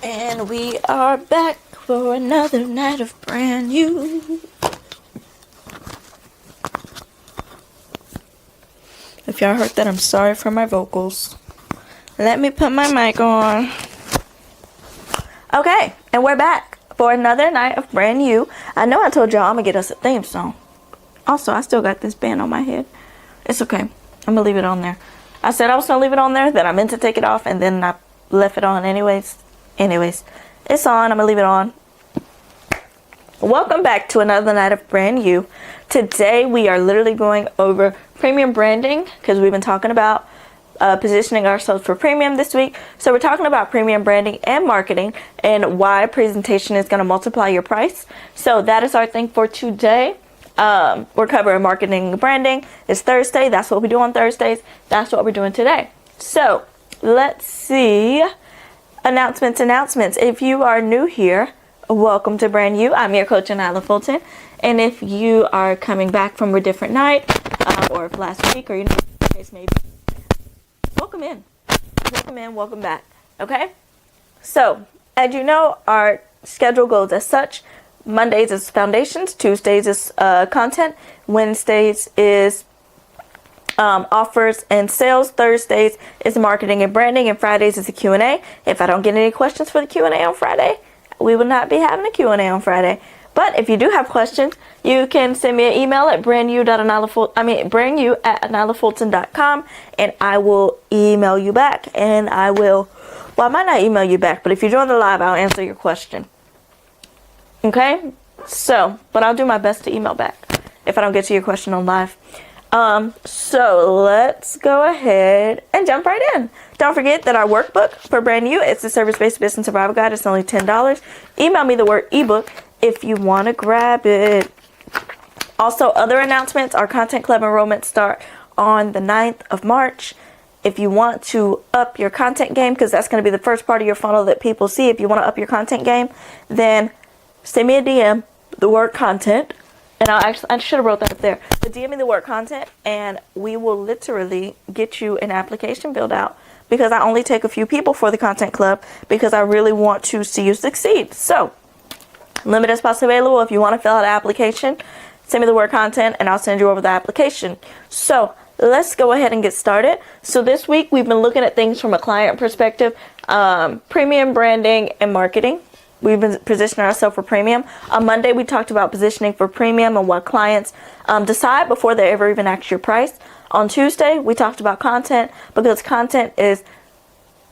And we are back for another night of brand new. If y'all heard that, I'm sorry for my vocals. Let me put my mic on. Okay, and we're back for another night of brand new. I know I told y'all I'm gonna get us a theme song. Also, I still got this band on my head. It's okay. I'm gonna leave it on there. I said I was gonna leave it on there, then I meant to take it off, and then I left it on anyways. It's on. I'm gonna leave it on. Welcome back to another night of brand new. Today we are literally going over premium branding because we've been talking about positioning ourselves for premium this week. So we're talking about premium branding and marketing and why presentation is going to multiply your price. So that is our thing for today. We're covering marketing and branding. It's Thursday. That's what we do on Thursdays. That's what we're doing today. So let's see. Announcements. If you are new here, welcome to BrandU. I'm your coach, Nyla Fulton. And if you are coming back from a different night, or if last week, or you know, the case maybe, welcome in. Welcome back. Okay? So, as you know, our schedule goes as such. Mondays is foundations, Tuesdays is content, Wednesdays is offers and sales, Thursdays is marketing and branding, and Fridays is a Q&A. If I don't get any questions for the Q&A on Friday, we will not be having a Q&A on Friday. But if you do have questions, you can send me an email at brandu@nylafulton.com, and I will email you back. And I might not email you back, but if you join the live, I'll answer your question. Okay? So, but I'll do my best to email back if I don't get to your question on live. So let's go ahead and jump right in. Don't forget that our workbook for BrandU, it's the service-based business survival guide. It's only $10. Email me the word ebook if you want to grab it. Also, other announcements, our content club enrollments start on the 9th of March. If you want to up your content game, because that's going to be the first part of your funnel that people see. If you want to up your content game, then send me a DM, the word content. And I should have wrote that up there. But DM me the word content, and we will literally get you an application filled out. Because I only take a few people for the content club because I really want to see you succeed. So, limited spots available. If you want to fill out an application, send me the word content, and I'll send you over the application. So, let's go ahead and get started. So, this week we've been looking at things from a client perspective, premium branding and marketing. We've been positioning ourselves for premium. On Monday, we talked about positioning for premium and what clients decide before they ever even ask your price. On Tuesday, we talked about content because content is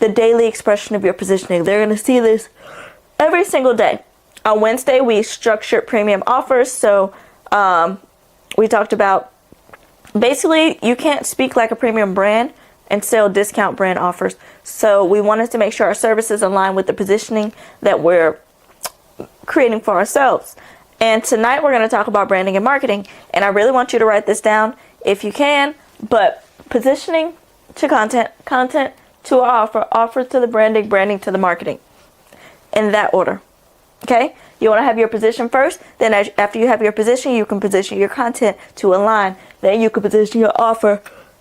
the daily expression of your positioning. They're going to see this every single day. On Wednesday, we structured premium offers. So we talked about basically you can't speak like a premium brand and sell discount brand offers. So we wanted to make sure our services align with the positioning that we're creating for ourselves. And tonight we're going to talk about branding and marketing. And I really want you to write this down if you can. But positioning to content, content to offer, offer to the branding, branding to the marketing. In that order. Okay? You want to have your position first. Then after you have your position, you can position your content to align. Then you can position your offer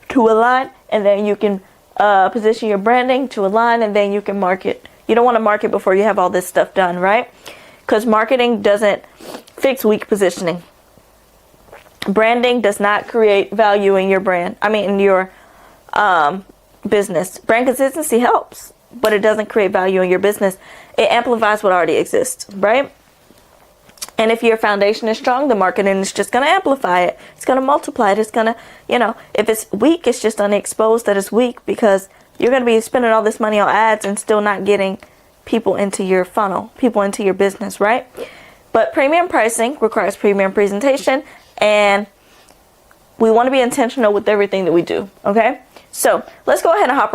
to align, and then you can position your branding to align, and then you can market. You don't want to market before you have all this stuff done, right? Because marketing doesn't fix weak positioning. Branding does not create value in your brand. In your business. Brand consistency helps, but it doesn't create value in your business. It amplifies what already exists, right? And if your foundation is strong, the marketing is just going to amplify it. It's going to multiply it. It's going to, if it's weak, it's just going to expose that it's weak because you're going to be spending all this money on ads and still not getting people into your funnel, people into your business, right? But premium pricing requires premium presentation, and we want to be intentional with everything that we do, okay? So let's go ahead and hop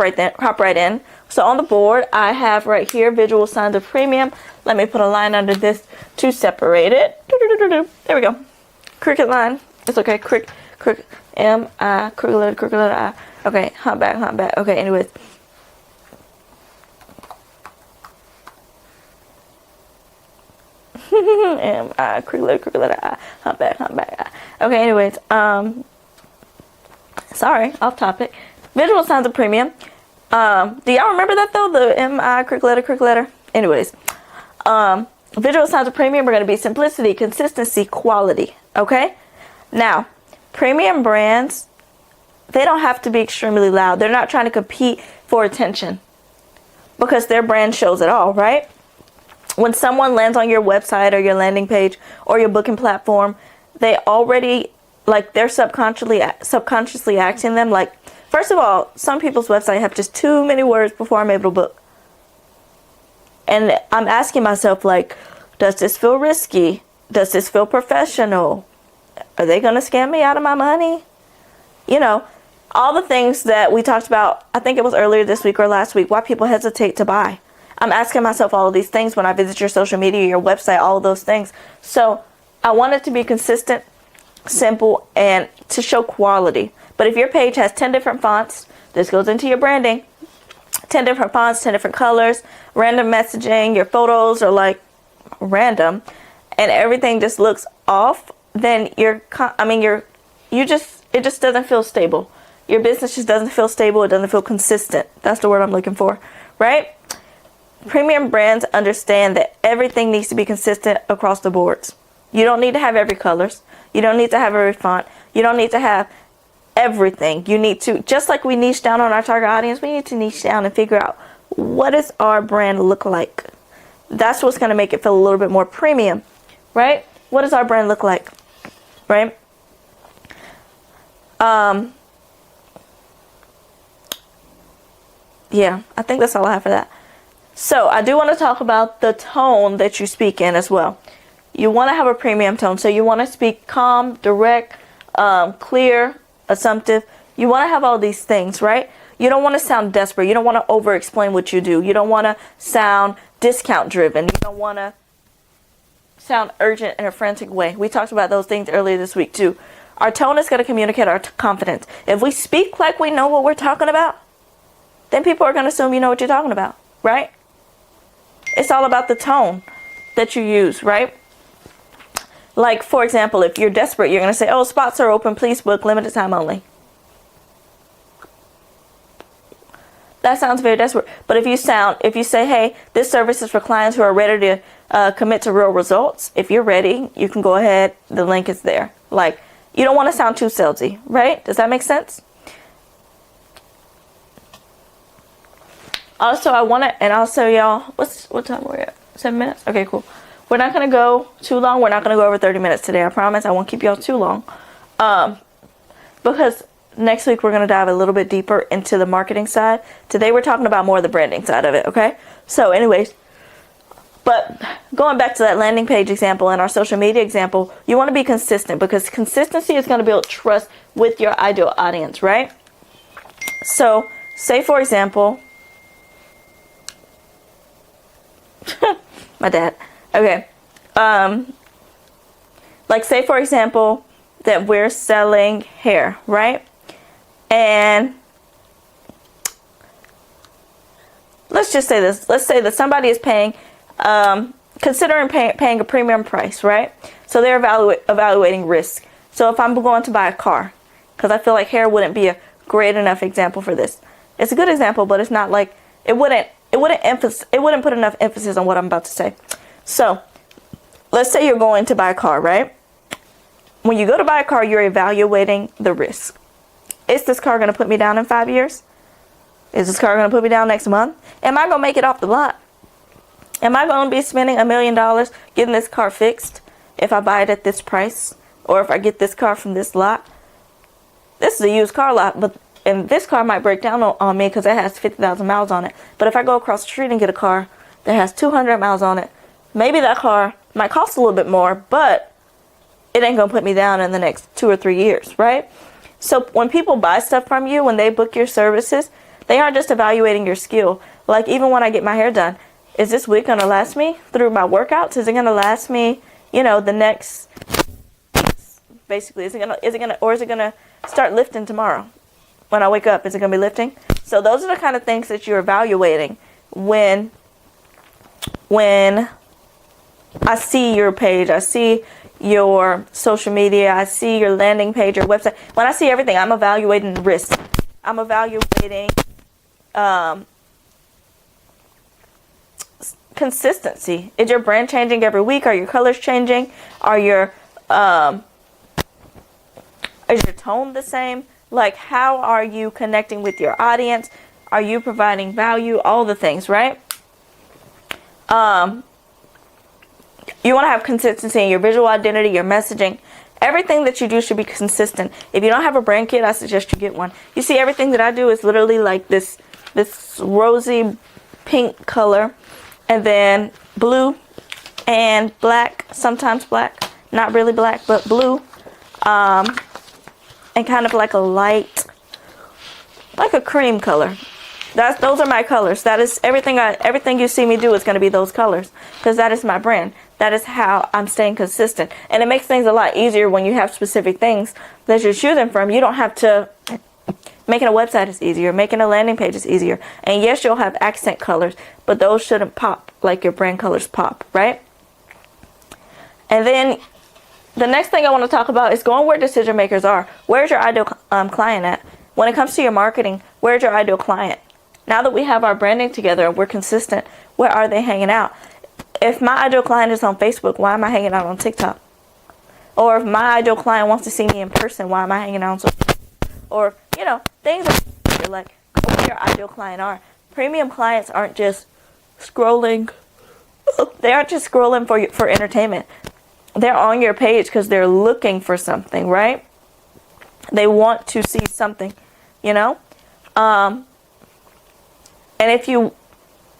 right in. So on the board, I have right here visual signs of premium. Let me put a line under this to separate it. There we go. Cricket line. It's okay. Cricket. M-I. Cricket letter I. Okay. Humpback. Okay. Anyways. M-I. Cricket letter I. Humpback I. Okay. Anyways. Sorry. Off topic. Visual signs of premium. Do y'all remember that though? The M-I. Cricket letter. Anyways, visual signs of premium are going to be simplicity, consistency, quality. Okay? Now, premium brands, they don't have to be extremely loud. They're not trying to compete for attention because their brand shows it all, right? When someone lands on your website or your landing page or your booking platform, they already, like, they're subconsciously asking them, like, first of all, some people's website have just too many words before I'm able to book. And I'm asking myself, like, does this feel risky? Does this feel professional? Are they going to scam me out of my money? You know, all the things that we talked about, I think it was earlier this week or last week, why people hesitate to buy. I'm asking myself all of these things when I visit your social media, your website, all of those things. So I want it to be consistent, simple, and to show quality. But if your page has 10 different fonts, this goes into your branding, 10 different fonts, 10 different colors, random messaging, your photos are like random, and everything just looks off, then it just doesn't feel stable. Your business just doesn't feel stable. It doesn't feel consistent. That's the word I'm looking for, right? Premium brands understand that everything needs to be consistent across the boards. You don't need to have every colors. You don't need to have every font. You don't need to have everything. You need to, just like we niche down on our target audience, we need to niche down and figure out, what does our brand look like? That's what's going to make it feel a little bit more premium, right? What does our brand look like, right? Yeah, I think that's all I have for that. So I do want to talk about the tone that you speak in as well. You want to have a premium tone. So you want to speak calm, direct, clear, assumptive. You want to have all these things, right? You don't want to sound desperate. You don't want to over explain what you do. You don't want to sound discount driven. You don't want to sound urgent in a frantic way. We talked about those things earlier this week too. Our tone is going to communicate our confidence. If we speak like we know what we're talking about, then people are going to assume you know what you're talking about, right? It's all about the tone that you use, right? Like, for example, if you're desperate, you're going to say, oh, spots are open, please book, limited time only. That sounds very desperate. But if you say, hey, this service is for clients who are ready to commit to real results. If you're ready, you can go ahead. The link is there. Like, you don't want to sound too salesy, right? Does that make sense? Also, y'all, what time are we at? 7 minutes? Okay, cool. We're not going to go too long. We're not going to go over 30 minutes today. I promise I won't keep y'all too long. Because next week we're going to dive a little bit deeper into the marketing side. Today we're talking about more of the branding side of it, okay? So anyways, but going back to that landing page example and our social media example, you want to be consistent because consistency is going to build trust with your ideal audience, right? So say, for example, my dad. Okay. Like say for example that we're selling hair, right? And let's just say this. Let's say that somebody is paying, considering paying a premium price, right? So they're evaluating risk. So if I'm going to buy a car, because I feel like hair wouldn't be a great enough example for this. It's a good example, but it's not like it wouldn't put enough emphasis on what I'm about to say. So let's say you're going to buy a car, right? When you go to buy a car, you're evaluating the risk. Is this car going to put me down in 5 years? Is this car going to put me down next month? Am I going to make it off the lot? Am I going to be spending $1 million getting this car fixed if I buy it at this price? Or if I get this car from this lot? This is a used car lot, and this car might break down on me because it has 50,000 miles on it. But if I go across the street and get a car that has 200 miles on it, maybe that car might cost a little bit more, but it ain't going to put me down in the next 2 or 3 years, right? So when people buy stuff from you, when they book your services, they aren't just evaluating your skill. Like even when I get my hair done, is this wig going to last me through my workouts? Is it going to last me, the next, basically, is it going to start lifting tomorrow? When I wake up, is it going to be lifting? So those are the kind of things that you're evaluating when I see your page, I see your social media, I see your landing page, your website. When I see everything, I'm evaluating risk. I'm evaluating consistency. Is your brand changing every week? Are your colors changing? Are your is your tone the same? Like, how are you connecting with your audience? Are you providing value? All the things, right? You want to have consistency in your visual identity, your messaging. Everything that you do should be consistent. If you don't have a brand kit, I suggest you get one. You see, everything that I do is literally like this rosy pink color, and then blue and black, sometimes black, not really black, but blue, and kind of like a light, like a cream color. Those are my colors. That is everything you see me do is going to be those colors, because that is my brand. That is how I'm staying consistent. And it makes things a lot easier when you have specific things that you're choosing from. You don't have to, making a website is easier. Making a landing page is easier. And yes, you'll have accent colors, but those shouldn't pop like your brand colors pop, right? And then the next thing I want to talk about is going where decision makers are. Where's your ideal client at? When it comes to your marketing, where's your ideal client? Now that we have our branding together and we're consistent, where are they hanging out? If my ideal client is on Facebook, why am I hanging out on TikTok? Or if my ideal client wants to see me in person, why am I hanging out on social media? Or, things are like, go where your ideal client are. Premium clients aren't just scrolling. They aren't just scrolling for entertainment. They're on your page because they're looking for something, right? They want to see something, And if you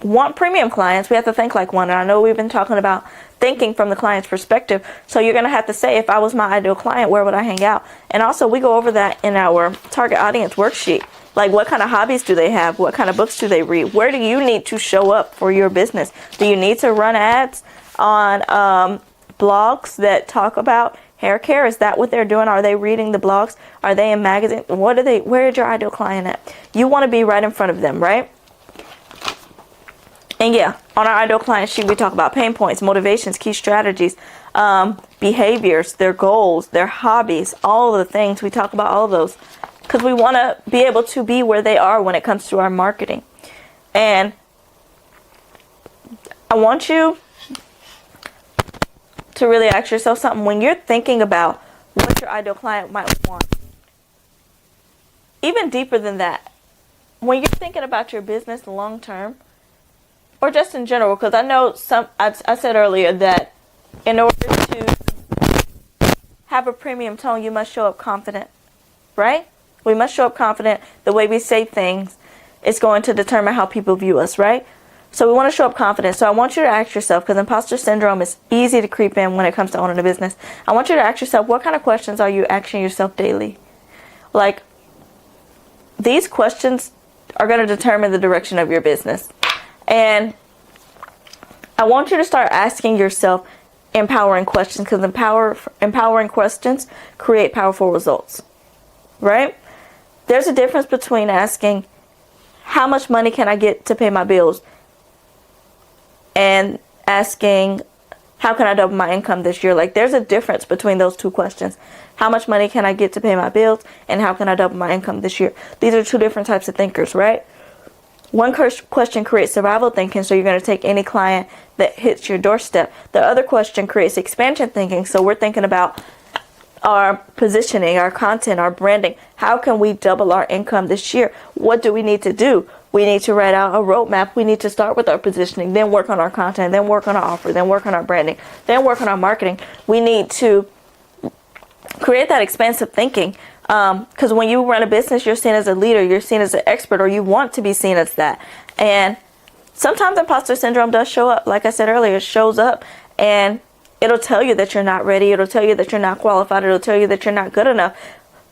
want premium clients, we have to think like one. And I know we've been talking about thinking from the client's perspective. So you're going to have to say, if I was my ideal client, where would I hang out? And also, we go over that in our target audience worksheet. Like, what kind of hobbies do they have? What kind of books do they read? Where do you need to show up for your business? Do you need to run ads on blogs that talk about hair care? Is that what they're doing? Are they reading the blogs? Are they in magazines? Where is your ideal client at? You want to be right in front of them, right? And yeah, on our ideal client sheet, we talk about pain points, motivations, key strategies, behaviors, their goals, their hobbies, all of the things. We talk about all of those because we want to be able to be where they are when it comes to our marketing. And I want you to really ask yourself something. When you're thinking about what your ideal client might want, even deeper than that, when you're thinking about your business long term, or just in general, because I know I said earlier that in order to have a premium tone, you must show up confident, right? We must show up confident. The way we say things is going to determine how people view us, right? So we want to show up confident. So I want you to ask yourself, because imposter syndrome is easy to creep in when it comes to owning a business. I want you to ask yourself, what kind of questions are you asking yourself daily? Like, these questions are going to determine the direction of your business. And I want you to start asking yourself empowering questions, because empowering questions create powerful results, right? There's a difference between asking, how much money can I get to pay my bills? And asking, how can I double my income this year? Like, there's a difference between those two questions. How much money can I get to pay my bills? And how can I double my income this year? These are two different types of thinkers, right? One question creates survival thinking, so you're going to take any client that hits your doorstep. The other question creates expansion thinking, so we're thinking about our positioning, our content, our branding. How can we double our income this year? What do we need to do? We need to write out a roadmap. We need to start with our positioning, then work on our content, then work on our offer, then work on our branding, then work on our marketing. We need to create that expansive thinking. Because when you run a business, you're seen as a leader, you're seen as an expert, or you want to be seen as that. And sometimes imposter syndrome does show up. Like I said earlier, it shows up and it'll tell you that you're not ready. It'll tell you that you're not qualified. It'll tell you that you're not good enough.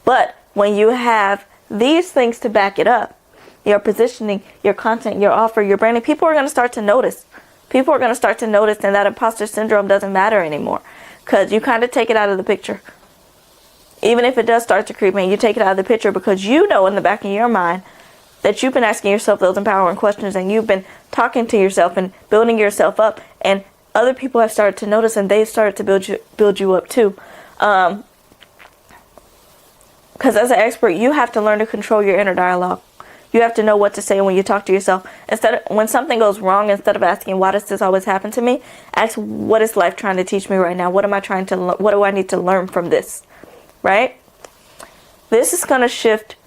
But when you have these things to back it up, your positioning, your content, your offer, your branding, people are going to start to notice. People are going to start to notice, and that imposter syndrome doesn't matter anymore, because you kind of take it out of the picture. Even if it does start to creep in, you take it out of the picture, because you know in the back of your mind that you've been asking yourself those empowering questions, and you've been talking to yourself and building yourself up, and other people have started to notice, and they've started to build you up too. Because as an expert, you have to learn to control your inner dialogue. You have to know what to say when you talk to yourself. When something goes wrong, instead of asking, why does this always happen to me? Ask, what is life trying to teach me right now? What do I need to learn from this? Right? This is going to shift.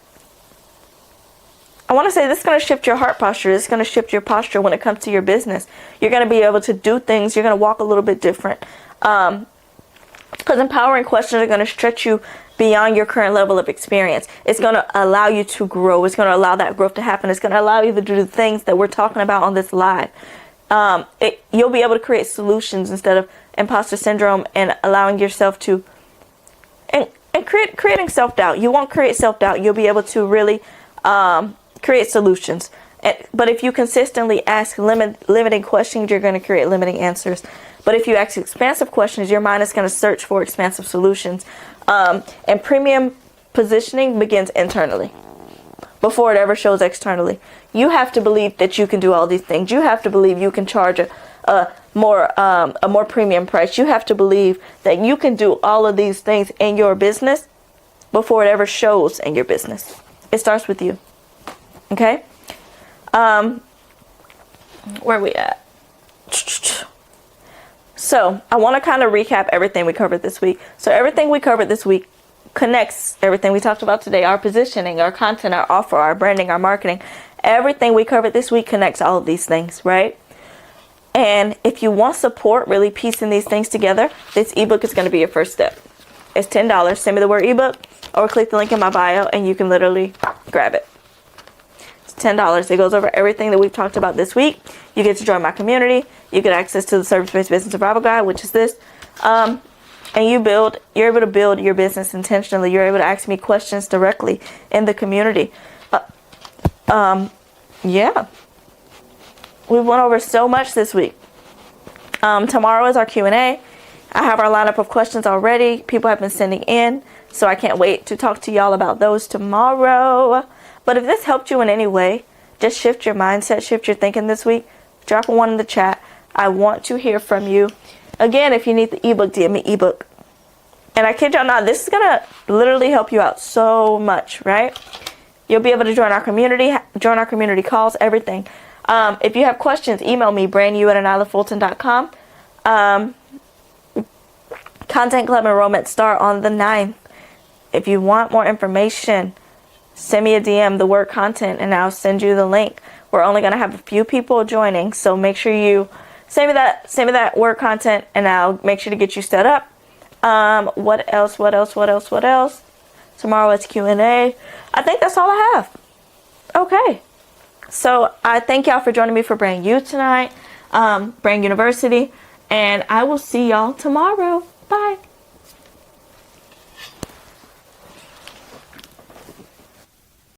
I want to say this is going to shift your heart posture. This is going to shift your posture when it comes to your business. You're going to be able to do things. You're going to walk a little bit different. Because empowering questions are going to stretch you beyond your current level of experience. It's going to allow you to grow. It's going to allow that growth to happen. It's going to allow you to do the things that we're talking about on this live. You'll be able to create solutions instead of imposter syndrome and allowing yourself to creating self-doubt. You won't create self-doubt. You'll be able to really create solutions. But if you consistently ask limiting questions, you're going to create limiting answers. But if you ask expansive questions, your mind is going to search for expansive solutions. And premium positioning begins internally before it ever shows externally. You have to believe that you can do all these things. You have to believe you can charge a more premium price. You have to believe that you can do all of these things in your business before it ever shows in your business. It starts with you. Okay? Where are we at? So I want to kind of recap everything we covered this week. So everything we covered this week connects everything we talked about today. Our positioning, our content, our offer, our branding, our marketing. Everything we covered this week connects all of these things, right? And if you want support really piecing these things together, this ebook is going to be your first step. It's $10. Send me the word ebook or click the link in my bio and you can literally grab it. $10. It goes over everything that we've talked about this week. You get to join my community. You get access to the Service-Based Business Survival Guide, which is this. And you're able to build your business intentionally. You're able to ask me questions directly in the community. Yeah. We went over so much this week. Tomorrow is our Q&A. I have our lineup of questions already. People have been sending in, so I can't wait to talk to y'all about those tomorrow. But if this helped you in any way, just shift your mindset, shift your thinking this week. Drop a 1 in the chat. I want to hear from you. Again, if you need the ebook, DM me ebook. And I kid y'all not, this is going to literally help you out so much, right? You'll be able to join our community calls, everything. If you have questions, email me, BrandU@AnylaFulton.com. Content Club enrollment start on the 9th. If you want more information, send me a DM, the word content, and I'll send you the link. We're only going to have a few people joining, so make sure you send me that word content, and I'll make sure to get you set up. What else? Tomorrow is Q&A. I think that's all I have. Okay. So I thank y'all for joining me for BrandU tonight, Brand University, and I will see y'all tomorrow. Bye.